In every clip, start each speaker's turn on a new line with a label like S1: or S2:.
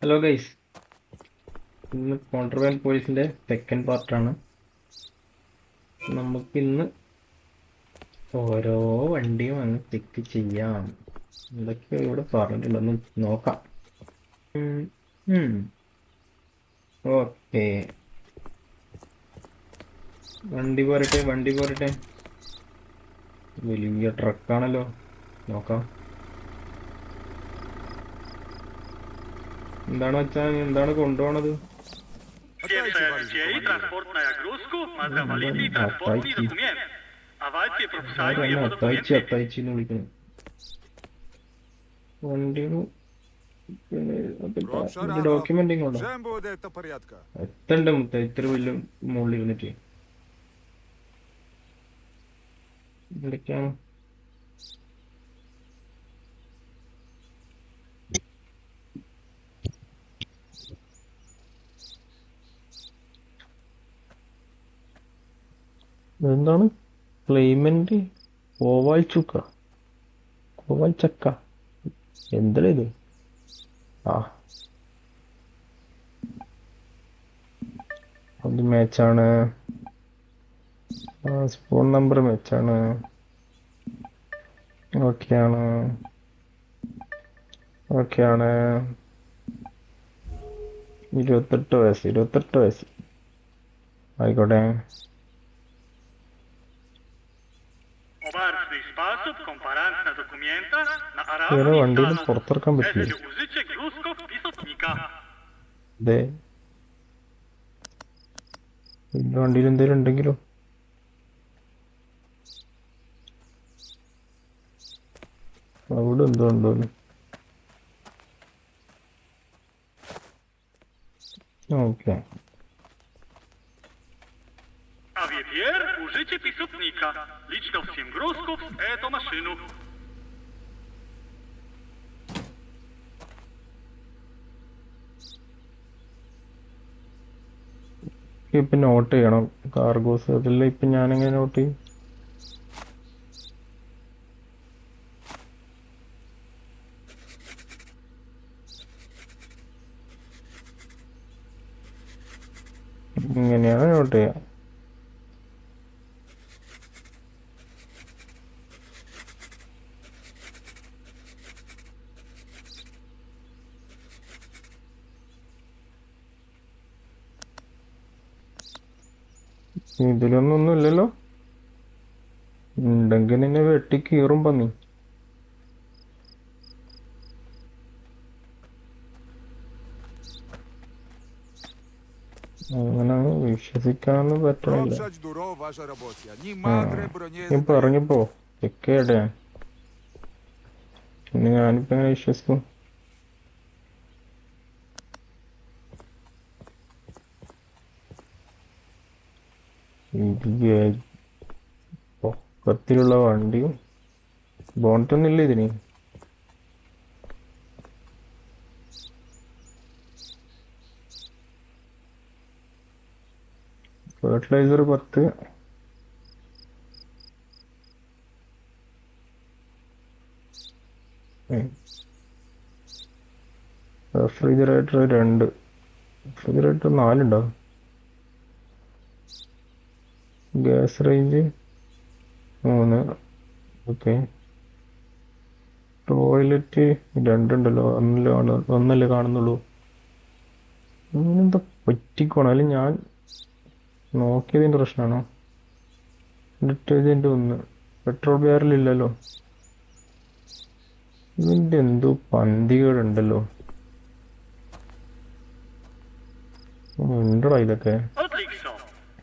S1: Hello guys, ഇന്ന് contraband പോലീസിന്റെ second പാർട്ടാണ്. നമുക്കിന്ന് ഓരോ വണ്ടിയും അങ്ങ് ചെക്ക് ചെയ്യാം. എന്തൊക്കെയോ ഇവിടെ പറഞ്ഞിട്ടുണ്ടെന്ന് നോക്കാം. ഓക്കെ, വണ്ടി പോരട്ടെ. വലിയ ട്രക്കാണല്ലോ, നോക്കാം. എന്താണ് കൊണ്ടുപോണത്?
S2: CII транспортная грузку, позволите транспортный документ. Давайте пропускаем его документы.
S1: അത്തായിച്ചിന്ന് വിളിക്കുന്നു വണ്ടിയുടെ. ഡോക്യുമെന്റിങ് ഉണ്ടോ?
S3: Вже буде до порядка.
S1: എത്തണ്ട മുത്ത, ഇത്ര വലിയ മുകളിൽ ഇരുന്നിട്ട് എന്തൊക്കെയാണ്? എന്താണ് ക്ലെയിമന്റ്? കോവാൽ ചക്ക എന്താ ഇത്? അത് മാച്ചാണ്. Spawn number മാച്ചാണ്. ഓക്കെയാണ്. 28 വയസ്സ് ആയിക്കോട്ടെ. ഇങ്ങനെ വണ്ടിയിൽ പുറത്തിറക്കാൻ പറ്റില്ല. അതെ, പിന്നെ വണ്ടിയിൽ എന്തെങ്കിലും ഉണ്ടെങ്കിലോ? അവിടെ എന്തോ ഉണ്ടോന്ന്. ഓക്കെ,
S2: Авиатер, ужите преступника. Лично всем грузку в эту машину.
S1: ഇപ്പൊ നോട്ട് ചെയ്യണം കാർഗോസ്. അതെല്ലാം ഇപ്പൊ ഞാനെങ്ങനെ നോട്ട് ചെയ്യും? ഇങ്ങനെയാണ് നോട്ട് ചെയ്യാം. ഇതിലൊന്നും ഇല്ലല്ലോ. ഉണ്ടെങ്കിൽ നിന്നെ വെട്ടി കീറും പന്നി. അങ്ങനെ വിശ്വസിക്കാന്ന് പറ്റണില്ല.
S3: Пробжать дуро ваша работа. Ни мадре
S1: നീ
S3: бронеза.
S1: പറഞ്ഞപ്പോ ചെക്ക് ചെയ്യട്ടെ. പിന്നെ ഞാനിപ്പോ എങ്ങനെ വിശ്വസിക്കും? പൊക്കത്തിലുള്ള വണ്ടിയും ബോണ്ടൊന്നും ഇല്ല ഇതിന്. ഫെർട്ടിലൈസർ 10. റെഫ്രിജറേറ്റർ 2. റെഫ്രിജറേറ്റർ 4 ഉണ്ടോ? Gas range 3. ഓക്കെ, ടോയ്ലറ്റ് 2 ഉണ്ടല്ലോ. ഒന്നല്ലേ കാണുന്നുള്ളൂ. ഇങ്ങനെന്താ പറ്റിക്കോണം? അല്ലെങ്കിൽ ഞാൻ നോക്കിയതിൻ്റെ പ്രശ്നമാണോ? ഡിറ്റർജൻറ്റ് 1. പെട്രോൾ ബാരൽ ഇല്ലല്ലോ. ഇതിൻ്റെ എന്തോ പന്തികേടുണ്ടല്ലോ. ഉണ്ടടാ ഇതൊക്കെ.
S2: Отлично.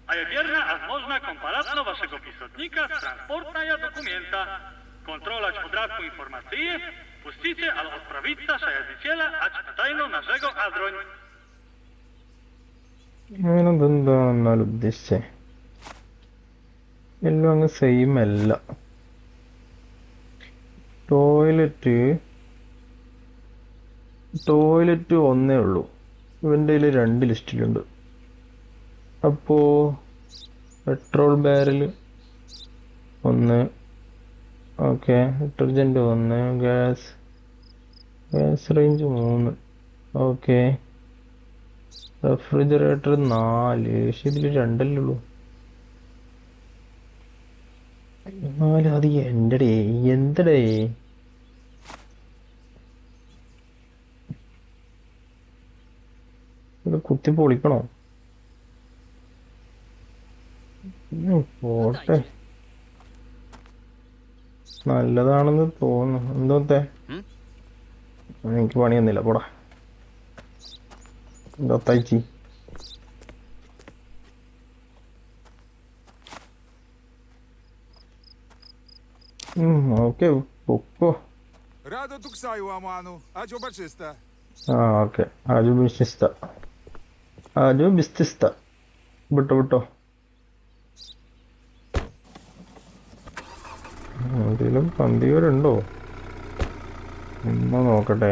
S2: А я верно, возможно, компаратно вашего преступника с транспортная документа. Контролać podatku informacji. Puścicie, ale odprawica szajadziciela, a czytajno naszego adroń.
S1: അങ്ങനെ എന്തെന്താണെന്നാൽ ഉദ്ദേശിച്ചേ? എല്ലാം അങ്ങ് സെയിം അല്ല. ടോയ്ലറ്റ് 1 ഉള്ളൂ. ഇവൻ്റെ കയ്യിൽ 2 ലിസ്റ്റിലുണ്ട്. അപ്പോ petrol barrel 1. Okay, detergent 1. Gas range 3. Okay. Refrigerator 4, പക്ഷെ ഇതിൽ 2 ഉള്ളൂ. 4 അത് എൻ്റെ എന്തടേ? ഇത് കുത്തി പൊളിക്കണോ? പോട്ടെ, നല്ലതാണെന്ന് തോന്നുന്നു. എന്തോത്തെ എനിക്ക് പണിയൊന്നുമില്ല, പോടാ. എന്തോത്തയച്ചി ഓക്കെ, പൊക്കോ.
S3: Rado tu ksaju, Amanu. Ađo bačista.
S1: ആ ഓക്കെ. ആജു ബിസ്റ്റിസ്ത, ആജു ബിസ്റ്റിസ്ത. വിട്ടോ വിട്ടോ. എന്തെങ്കിലും പന്തികരുണ്ടോ എന്നാ നോക്കട്ടെ.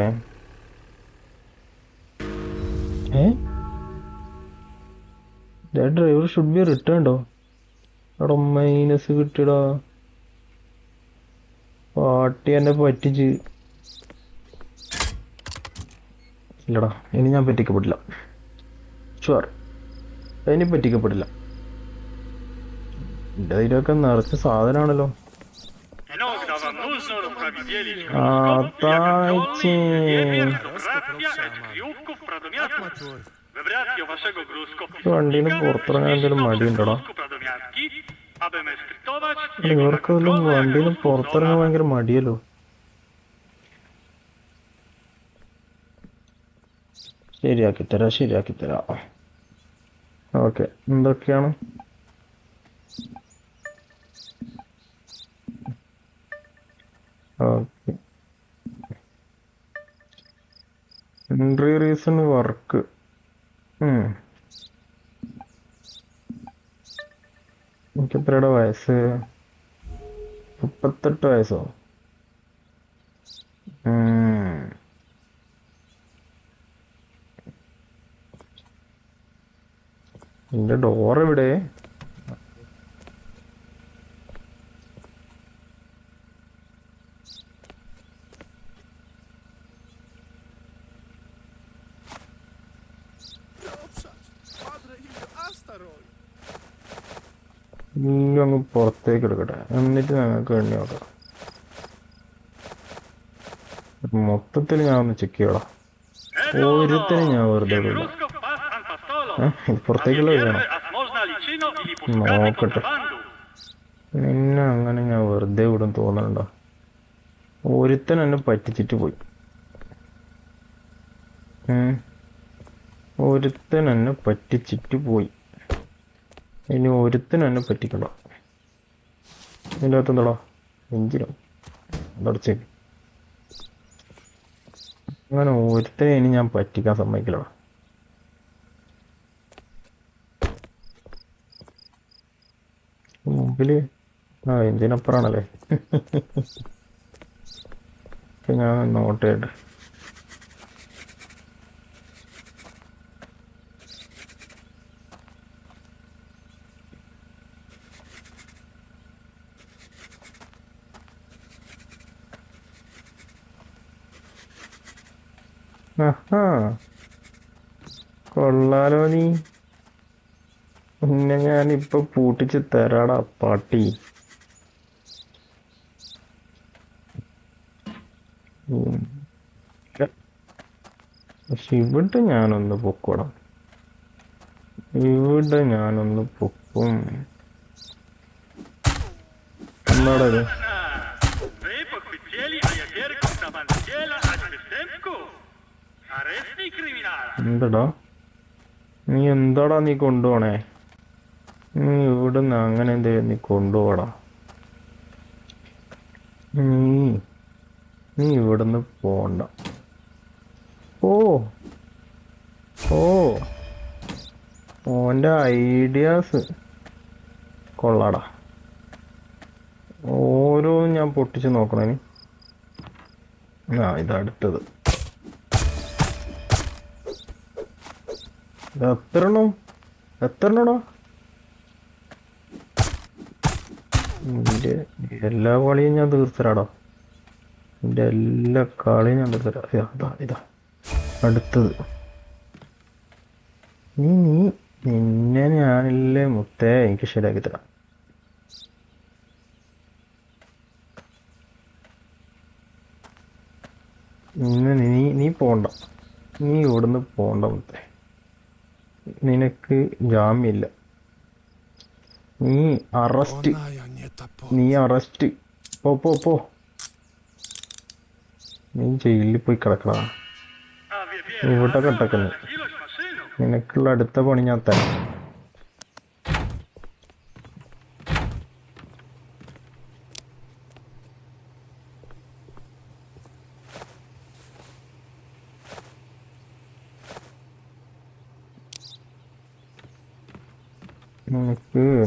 S1: ഡ്രൈവർ ഷുഡ് ബി റിട്ടേൺഡോ? അവിടെ മൈനസ് കിട്ടിയടാ. പാട്ടി എന്നെ പറ്റിച്ച്. ഇല്ലടാ, ഇനി ഞാൻ പറ്റിക്കപ്പെടില്ല. ഷുവർ, ഇനി പറ്റിക്കപ്പെടില്ല. എൻ്റെ ഇതിലൊക്കെ നിറച്ച സാധനമാണല്ലോ.
S2: Inoltre нужно разпределить
S1: Атайте.
S2: Вибрацію вашого
S1: വണ്ടീന്ന് പുറത്തിറങ്ങാൻ എന്തെങ്കിലും മടിയുണ്ടോടാ? ഇവർക്ക് വല്ലതും വണ്ടീന്ന് പുറത്തിറങ്ങാൻ ഭയങ്കര മടിയല്ലോ. ശരിയാക്കി തരാം. ഓക്കെ, എന്തൊക്കെയാണ്? Okay, entry reason work. എനിക്ക് എത്രയുടെ വയസ്സ്? 38 വയസ്സോ? എന്റെ ഡോർ എവിടെ? അങ്ങ് പുറത്തേക്ക് എടുക്കട്ടെ, എന്നിട്ട് ഞങ്ങൾക്ക് എണ്ണി നോക്കാം. മൊത്തത്തിൽ ഞാൻ ഒന്ന് ചെക്ക് ചെയ്യടാ. ഒരുത്തിന് ഞാൻ വെറുതെ വിടില്ല. പുറത്തേക്കുള്ള വഴിയാണോ? നോക്കട്ടെ. നിന്നെ അങ്ങനെ ഞാൻ വെറുതെ വിടും തോന്നണുണ്ടോ? ഒരുത്തൻ എന്നെ പറ്റിച്ചിട്ട് പോയി. ഇനി ഒരുത്തൻ എന്നെ പറ്റിക്കണ്ട. ഇതിൻ്റെ അകത്ത് എന്താടാ? എഞ്ചിനോ? അതടച്ചേക്ക്. അങ്ങനെ ഒരുത്തനെ ഇനി ഞാൻ പറ്റിക്കാൻ സമ്മതിക്കില്ലടാ. മുമ്പില് എഞ്ചിനപ്പുറാണല്ലേ. ഞാൻ നോട്ട് ചെയ്യട്ടെ. കൊള്ളാലോ നീ. പിന്നെ ഞാനിപ്പൊ പൂട്ടിച്ച് തരാടാ പാട്ടി. പക്ഷെ ഇവിടെ ഞാനൊന്ന് പൊക്കോടാം. പൊക്കും. എന്താടത്? എന്തടാ നീ കൊണ്ടുപോണേ? നീ ഇവിടുന്ന് അങ്ങനെ എന്തേലും നീ കൊണ്ടുപോടാ. നീ ഇവിടുന്ന് പോണ്ട. ഓന്റെ ഐഡിയാസ് കൊള്ളാടാ. ഓരോന്നും ഞാൻ പൊട്ടിച്ച് നോക്കണേ. ഇതടുത്തത് എത്രണ്ണോടാ? എല്ലാ കളിയും ഞാൻ തീർത്തരാടാ. എല്ലാ കളിയും ഞാൻ തീർത്തരാ. ഇതാ അടുത്തത് നിന്നെ ഞാനില്ലേ മുത്തേ, എനിക്ക് ശരിയാക്കി തരാം. നീ പോണ്ട, നീ ഇവിടുന്ന് പോണ്ട മുത്തേ. നിനക്ക് ജാമ്യമില്ല. നീ അറസ്റ്റ്. പോ. നീ ജയിലിൽ പോയി കിടക്കടാ. ഇവിടെ കിടക്കുന്നു. നിനക്കുള്ള അടുത്ത പണി ഞാൻ തരാം.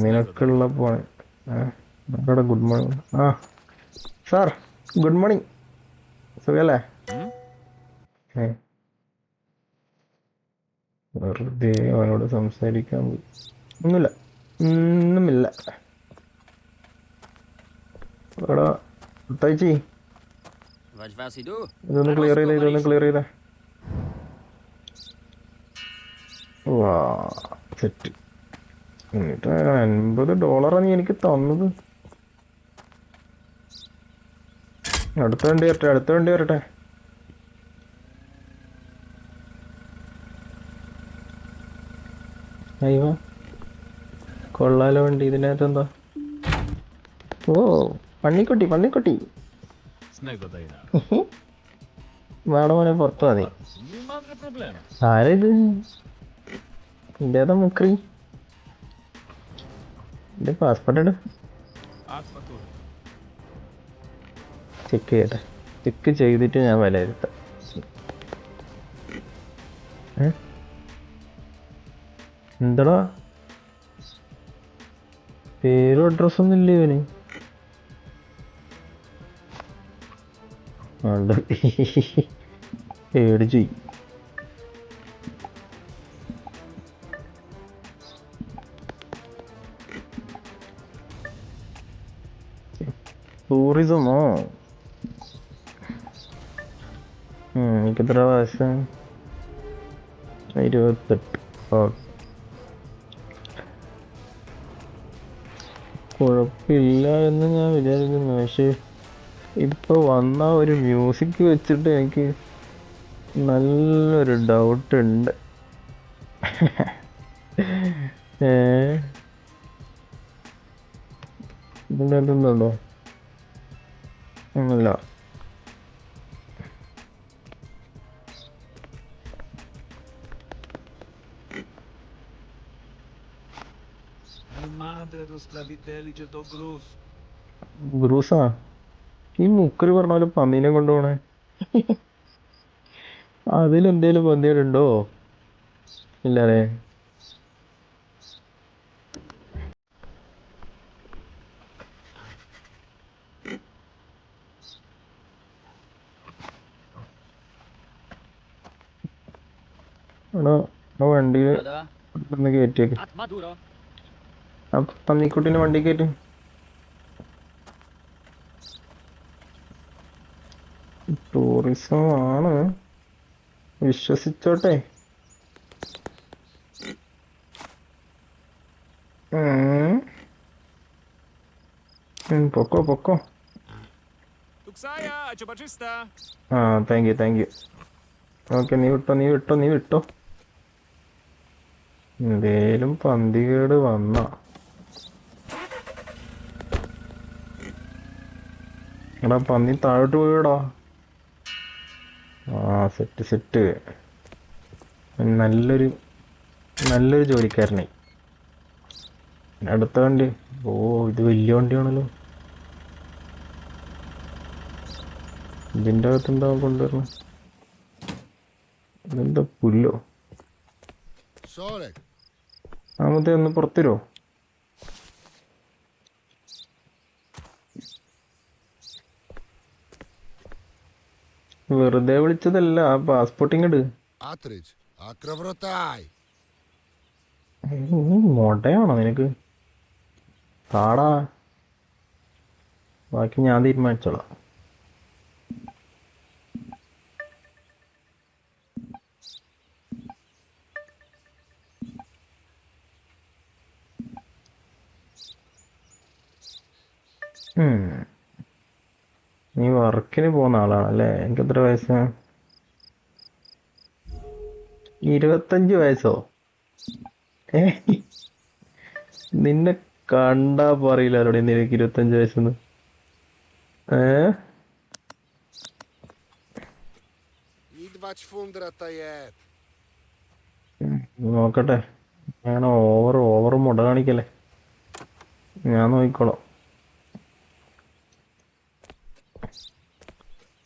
S1: നിനക്കുള്ള പണി. Good morning. Sir good morning. സുഖല്ലേ? വെറുതെ അവനോട് സംസാരിക്കാൻ പോയി. ഒന്നുമില്ല. എടാ തയ്ച്ചി, ഇതൊന്ന് ക്ലിയർ ചെയ്തേ. വാ സെറ്റ്. എന്നിട്ട് $50 നീ എനിക്ക് തന്നത്. അടുത്ത വണ്ടി വരട്ടെ. അയ്യോ കൊള്ളാലോ വണ്ടി. ഇതിനകത്ത് എന്താ? ഓ പന്നിക്കുട്ടി. വേണം മോനെ, പുറത്തു മതി. ആരത്? ഇതേതാ മുക്രി? എന്റെ പാസ്പോർട്ട് ഇട്. ചെക്ക് ചെയ്തിട്ട് ഞാൻ വിലയിരുത്താം. എന്താടാ പേരും അഡ്രസ്സൊന്നും ഇല്ല ഇവന്? പേടിച്ചു. ടൂറിസമോ? എനിക്കെത്ര വയസ്സ്? 28. കുഴപ്പമില്ല എന്ന് ഞാൻ വിചാരിക്കുന്നു. പക്ഷെ ഇപ്പൊ വന്ന ഒരു മ്യൂസിക് വെച്ചിട്ട് എനിക്ക് നല്ലൊരു ഡൗട്ട് ഉണ്ട്. ഇതിൻ്റെ എന്തുണ്ടോ? ഒന്നുമില്ല. ബ്രൂസാ, ഈ മുക്കര് പറഞ്ഞ പോലെ പന്നീനെ കൊണ്ടുപോണേ. അതിലെന്തേലും പന്നികളുണ്ടോ? ഇല്ലാതെ വണ്ടിയിൽ കയറ്റിയേക്ക്. പന്നിക്കുട്ടീനെ വണ്ടി കയറ്റി. ടൂറിസം ആണ്, വിശ്വസിച്ചോട്ടെ. പൊക്കോ. Thank you. ഓക്കെ, നീ വിട്ടോ. എന്തേലും പന്തികേട് വന്ന എടാ പന്നി താഴോട്ട് പോയിടാ. സെറ്റ്. നല്ലൊരു ജോലിക്കാരനായി. അടുത്ത വണ്ടി. ഇത് വലിയ വണ്ടിയാണല്ലോ. ഇതിൻ്റെ അകത്ത് എന്താ കൊണ്ടുവരണം? ഇതെന്താ പുല്ലോ? ആമത്തെ ഒന്ന് പുറത്തുവരുമോ? വെറുതെ വിളിച്ചതല്ല, പാസ്പോർട്ടിങ് ഇട്. മോട്ടയാണോ നിനക്ക്? താടാ, ബാക്കി ഞാൻ തീരുമാനിച്ചോളാം. ഉം. നീ വർക്കിന് പോകുന്ന ആളാണല്ലേ? എനിക്ക് എത്ര വയസ്സ്? 25 വയസ്സോ? ഏ, നിന്നെ കണ്ടാ പറയില്ല അവിടെ നിനക്ക് 25 വയസ്സെന്ന്. ഏ,
S4: Idvać fundra tajet.
S1: നോക്കട്ടെ. ഞാൻ ഓവർ മുട കാണിക്കല്ലേ. ഞാൻ നോക്കിക്കോളാം.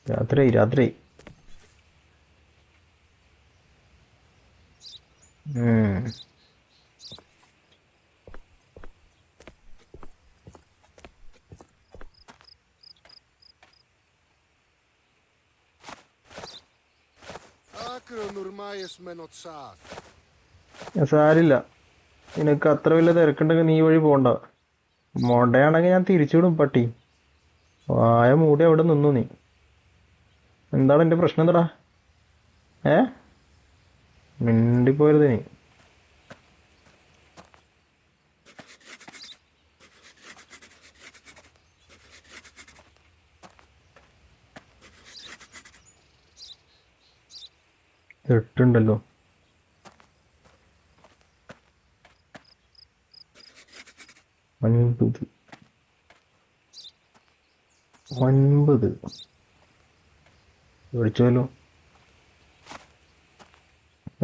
S1: രാത്രി. ഉം.
S4: Akro nurmajes menot saat.
S1: സാരില്ല. നിനക്ക് അത്ര വലിയ തിരക്കുണ്ടെങ്കിൽ നീ വഴി പോണ്ട. മുടയാണെങ്കിൽ ഞാൻ തിരിച്ചുവിടും പട്ടി. വായ മൂടി അവിടെ നിന്നു നീ. എന്താണ് എന്റെ പ്രശ്നം എന്താടാ? ഏ, മിണ്ടിപ്പോരുത് നീ. എട്ടുണ്ടല്ലോ. ഒൻപത് പഠിച്ചല്ലോ.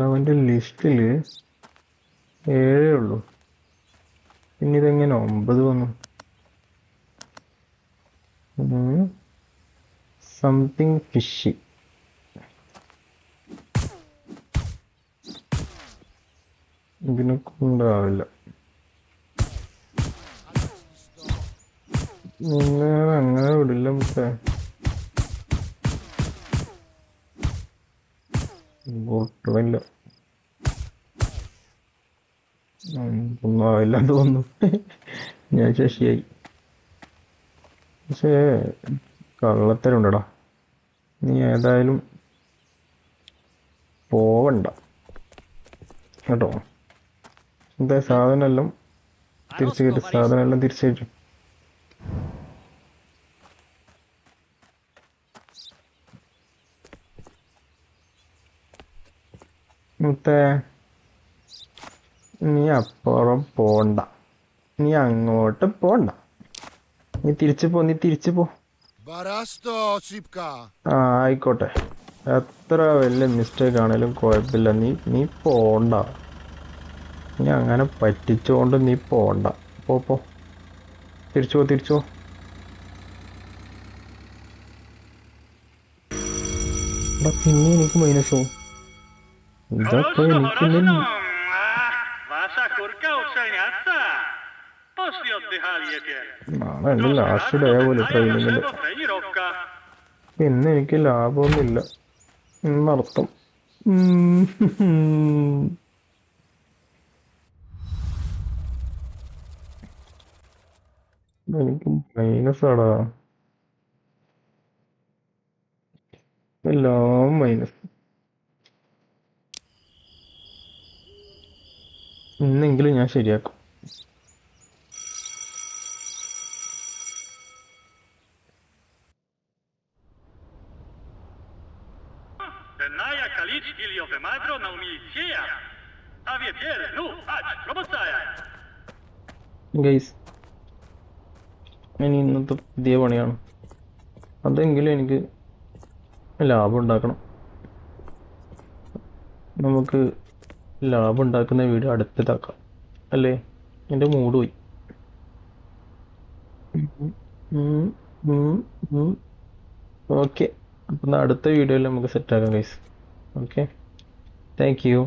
S1: അവന്റെ ലിസ്റ്റില് 7 ഉള്ളൂ. പിന്നെ ഇതെങ്ങനെ 9 വന്നു? Something fishy. ഇതിനൊക്കെ ഉണ്ടാവില്ല. നിങ്ങൾ അങ്ങനെ വിടില്ല മുത്തേ. ഒട്ടുമില്ല. ഒന്നും ആവില്ലാന്ന് തോന്നുന്നു. ഞാൻ ശശിയായി. പക്ഷേ കള്ളത്തരുണ്ടടാ. നീ ഏതായാലും പോവണ്ട കേട്ടോ. എന്താ സാധനം തിരിച്ചു കയറ്റും. മുത്തേ, നീ അപ്പുറം പോണ്ട. നീ അങ്ങോട്ട് പോണ്ട. നീ തിരിച്ചു പോ.
S4: Barasto, Sipka.
S1: ആ, ആയിക്കോട്ടെ. എത്ര വലിയ മിസ്റ്റേക്ക് ആണേലും കുഴപ്പമില്ല. നീ പോണ്ട. നീ അങ്ങനെ പറ്റിച്ചോണ്ട് നീ പോണ്ട. പോ. തിരിച്ചു പോ. പിന്നെ എനിക്ക് മൈനസോ? ഇതൊക്കെ എനിക്ക്
S2: Ваша курка ученица. Пошли отдыхать.
S1: നാളെ എന്റെ ലാസ്റ്റ് ഡേ പോലെ ട്രെയിനിങ്ങില്.
S2: Тренировка.
S1: പിന്നെ എനിക്ക് ലാഭമൊന്നുമില്ല എന്നർത്ഥം. എനിക്ക് മൈനസാടാ. എല്ലാം മൈനസ്. ഇന്നെങ്കിലും ഞാൻ ശരിയാക്കും.
S2: Tenaya Kalich ili Ovemadro na umilicia. A wiedziel, no, ać, robocaja.
S1: Guys, ഇനി ഇന്നത്തെ പുതിയ പണിയാണ്. അതെങ്കിലും എനിക്ക് ലാഭം ഉണ്ടാക്കണം. നമുക്ക് ലാഭം ഉണ്ടാക്കുന്ന വീഡിയോ അടുത്തതാക്കാം അല്ലേ? എൻ്റെ മൂഡ് പോയി. ഓക്കെ, അപ്പം അടുത്ത വീഡിയോയിൽ നമുക്ക് സെറ്റാക്കാം ഗൈസ്. Okay, thank you.